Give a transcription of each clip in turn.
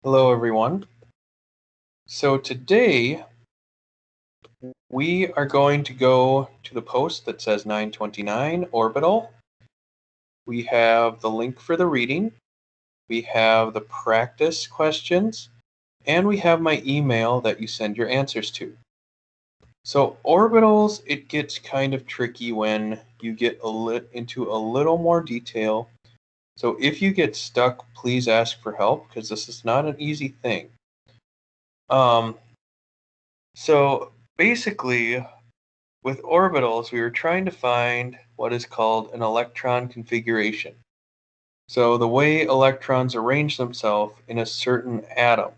Hello, everyone. So today we are going to go to the post that says 929 orbital. We have the link for the reading. We have the practice questions, and we have my email that you send your answers to. So orbitals, it gets kind of tricky when you get into a little more detail. So if you get stuck, please ask for help because this is not an easy thing. So basically, with orbitals, we were trying to find what is called an electron configuration. So the way electrons arrange themselves in a certain atom.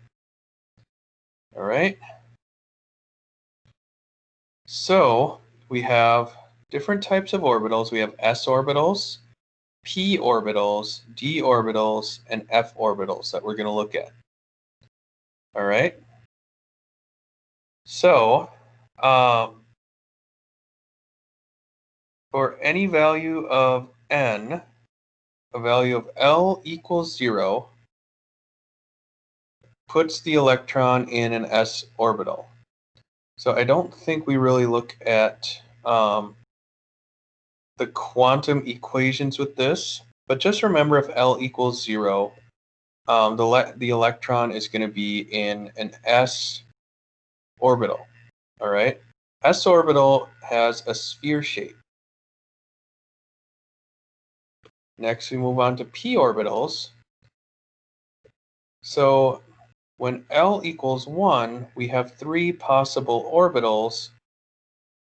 All right. So we have different types of orbitals. We have s orbitals, p orbitals, d orbitals, and f orbitals that we're going to look at. All right. So for any value of n, a value of L equals 0 puts the electron in an s orbital. So I don't think we really look at the quantum equations with this, but just remember if L equals 0, the electron is going to be in an s orbital. All right. S orbital has a sphere shape. Next, we move on to p orbitals. So when L equals 1, we have 3 possible orbitals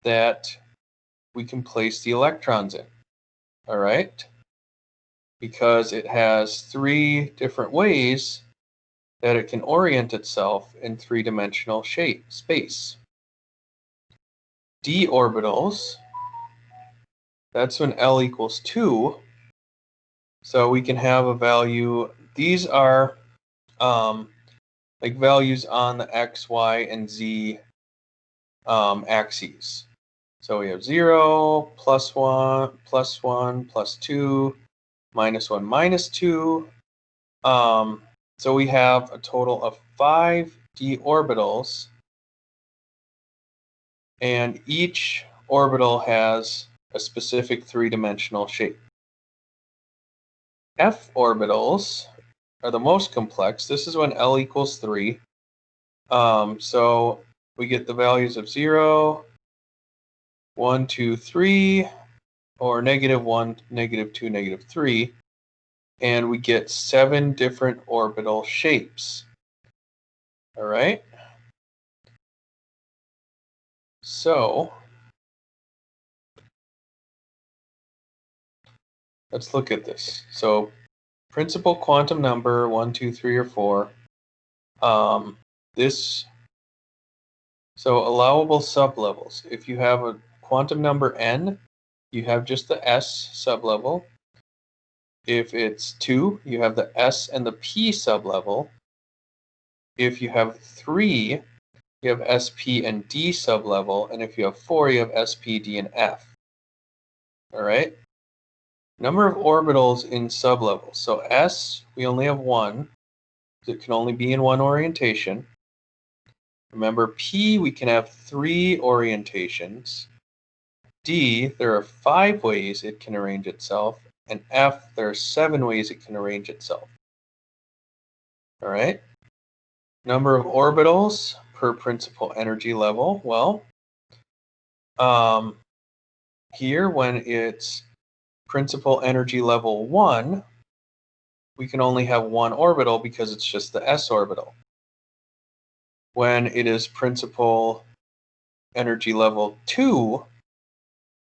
that we can place the electrons in. All right? Because it has 3 different ways that it can orient itself in 3-dimensional space. D orbitals, that's when L equals 2. So we can have a value, these are like values on the X, Y, and Z axes. So we have 0, +1, +1, +2, -1, -2. So we have a total of 5 d orbitals, and each orbital has a specific 3-dimensional shape. F orbitals are the most complex. This is when L equals 3. So we get the values of 0, 1, 2, 3, or -1, -2, -3, and we get 7 different orbital shapes. All right. So let's look at this. So principal quantum number 1, 2, 3, or 4. So allowable sublevels. If you have a quantum number n, you have just the s sublevel. If it's 2, you have the s and the p sublevel. If you have 3, you have SP and D sublevel, and if you have 4, you have SP, D, and F. All right. Number of orbitals in sublevels. So S, we only have 1. It can only be in one orientation. Remember, P, we can have 3 orientations. D, there are 5 ways it can arrange itself. And F, there are 7 ways it can arrange itself. All right. Number of orbitals per principal energy level. Well, here when it's principal energy level 1, we can only have 1 orbital because it's just the s orbital. When it is principal energy level 2,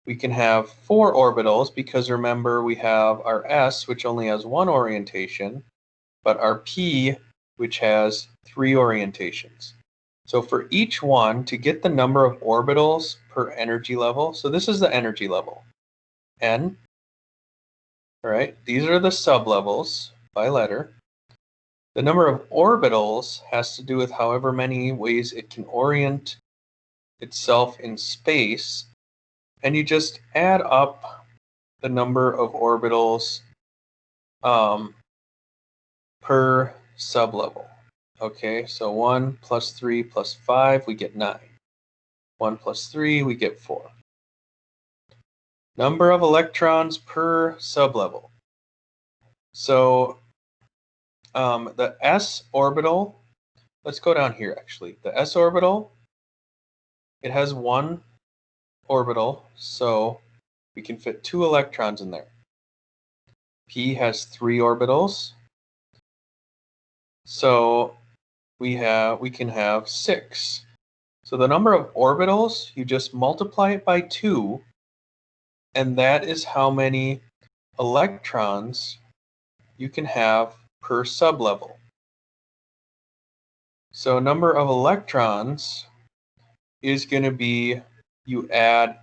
we can have 4 orbitals because remember we have our s, which only has 1 orientation, but our p, which has 3 orientations. So for each one, to get the number of orbitals per energy level, so this is the energy level, n. All right, these are the sublevels by letter. The number of orbitals has to do with however many ways it can orient itself in space, and you just add up the number of orbitals per sublevel. Okay, so 1 plus 3 plus 5, we get 9. 1 plus 3, we get 4. Number of electrons per sublevel. So the s orbital, let's go down here actually. The s orbital, it has one orbital, so we can fit 2 electrons in there. P has 3 orbitals, so we can have 6. So the number of orbitals, you just multiply it by 2, and that is how many electrons you can have per sublevel. So number of electrons is going to be, you add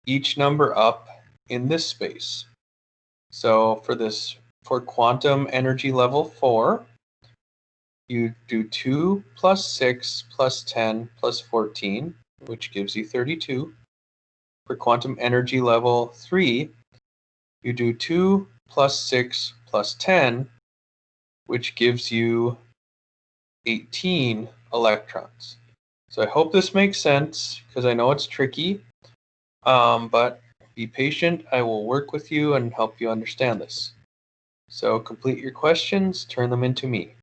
each number up in this space. So for quantum energy level 4, you do 2 plus 6 plus 10 plus 14, which gives you 32. For quantum energy level 3, you do 2 plus 6 plus 10, which gives you 18 electrons. So I hope this makes sense, because I know it's tricky, but be patient. I will work with you and help you understand this. So complete your questions, turn them into me.